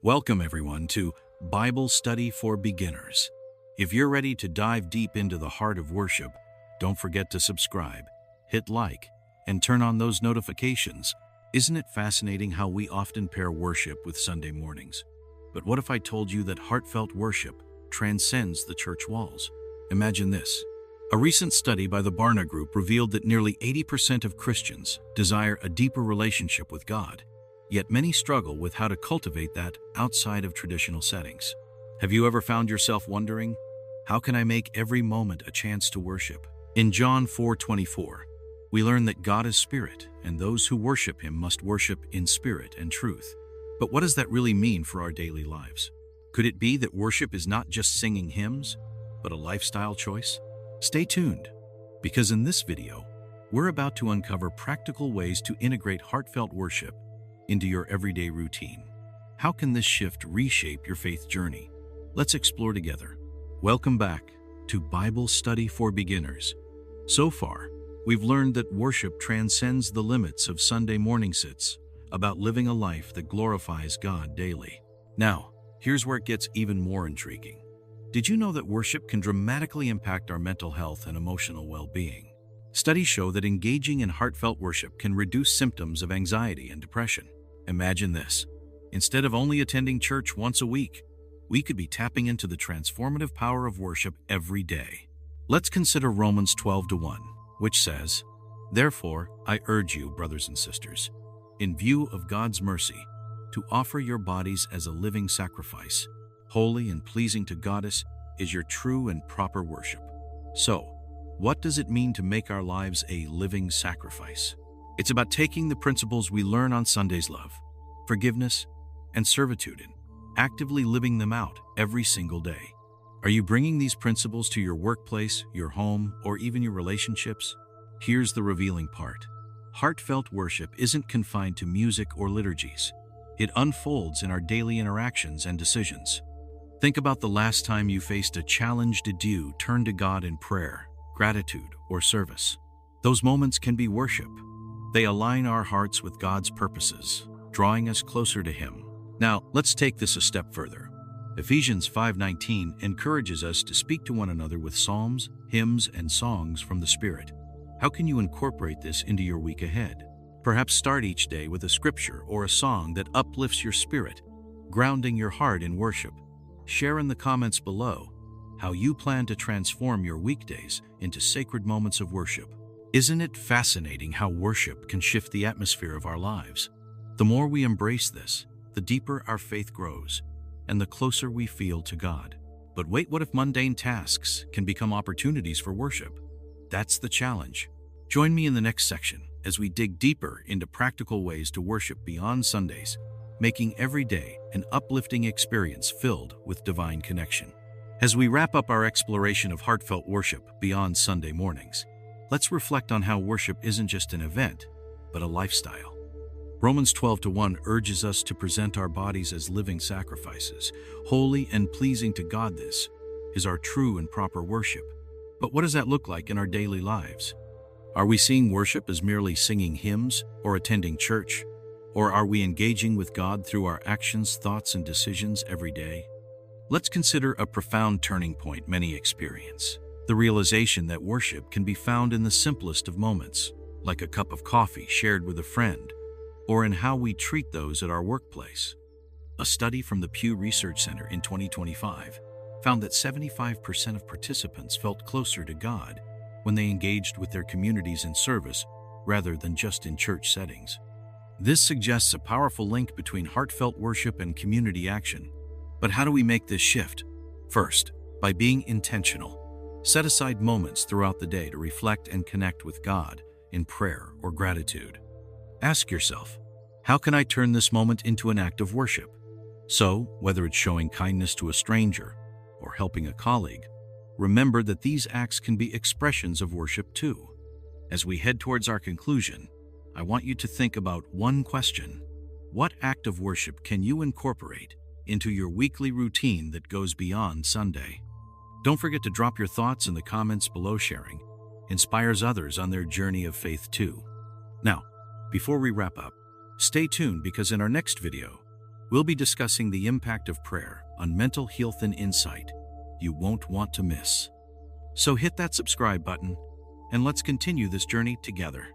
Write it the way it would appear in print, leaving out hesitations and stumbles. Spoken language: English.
Welcome, everyone, to Bible Study for Beginners. If you're ready to dive deep into the heart of worship, don't forget to subscribe, hit like, and turn on those notifications. Isn't it fascinating how we often pair worship with Sunday mornings? But what if I told you that heartfelt worship transcends the church walls? Imagine this. A recent study by the Barna Group revealed that nearly 80% of Christians desire a deeper relationship with God. Yet many struggle with how to cultivate that outside of traditional settings. Have you ever found yourself wondering, how can I make every moment a chance to worship? In John 4:24, we learn that God is spirit, and those who worship him must worship in spirit and truth. But what does that really mean for our daily lives? Could it be that worship is not just singing hymns, but a lifestyle choice? Stay tuned, because in this video, we're about to uncover practical ways to integrate heartfelt worship into your everyday routine. How can this shift reshape your faith journey? Let's explore together. Welcome back to Bible Study for Beginners. So far, we've learned that worship transcends the limits of Sunday morning sits, about living a life that glorifies God daily. Now, here's where it gets even more intriguing. Did you know that worship can dramatically impact our mental health and emotional well-being? Studies show that engaging in heartfelt worship can reduce symptoms of anxiety and depression. Imagine this. Instead of only attending church once a week, we could be tapping into the transformative power of worship every day. Let's consider Romans 12:1, which says, "Therefore, I urge you, brothers and sisters, in view of God's mercy, to offer your bodies as a living sacrifice, holy and pleasing to God is your true and proper worship." So, what does it mean to make our lives a living sacrifice? It's about taking the principles we learn on Sunday's love, forgiveness, and servitude and actively living them out every single day. Are you bringing these principles to your workplace, your home, or even your relationships? Here's the revealing part. Heartfelt worship isn't confined to music or liturgies. It unfolds in our daily interactions and decisions. Think about the last time you faced a challenge you turned to God in prayer, gratitude, or service. Those moments can be worship. They align our hearts with God's purposes, drawing us closer to Him. Now, let's take this a step further. Ephesians 5:19 encourages us to speak to one another with psalms, hymns, and songs from the Spirit. How can you incorporate this into your week ahead? Perhaps start each day with a scripture or a song that uplifts your spirit, grounding your heart in worship. Share in the comments below how you plan to transform your weekdays into sacred moments of worship. Isn't it fascinating how worship can shift the atmosphere of our lives? The more we embrace this, the deeper our faith grows, and the closer we feel to God. But wait, what if mundane tasks can become opportunities for worship? That's the challenge. Join me in the next section as we dig deeper into practical ways to worship beyond Sundays, making every day an uplifting experience filled with divine connection. As we wrap up our exploration of heartfelt worship beyond Sunday mornings, let's reflect on how worship isn't just an event, but a lifestyle. Romans 12:1 urges us to present our bodies as living sacrifices, holy and pleasing to God. This is our true and proper worship. But what does that look like in our daily lives? Are we seeing worship as merely singing hymns or attending church? Or are we engaging with God through our actions, thoughts, and decisions every day? Let's consider a profound turning point many experience. The realization that worship can be found in the simplest of moments, like a cup of coffee shared with a friend, or in how we treat those at our workplace. A study from the Pew Research Center in 2025 found that 75% of participants felt closer to God when they engaged with their communities in service rather than just in church settings. This suggests a powerful link between heartfelt worship and community action. But how do we make this shift? First, by being intentional. Set aside moments throughout the day to reflect and connect with God in prayer or gratitude. Ask yourself, how can I turn this moment into an act of worship? So, whether it's showing kindness to a stranger or helping a colleague, remember that these acts can be expressions of worship too. As we head towards our conclusion, I want you to think about one question. What act of worship can you incorporate into your weekly routine that goes beyond Sunday? Don't forget to drop your thoughts in the comments below. Sharing inspires others on their journey of faith too. Now, before we wrap up, stay tuned, because in our next video, We'll be discussing the impact of prayer on mental health and insight you won't want to miss. So hit that subscribe button, and let's continue this journey together.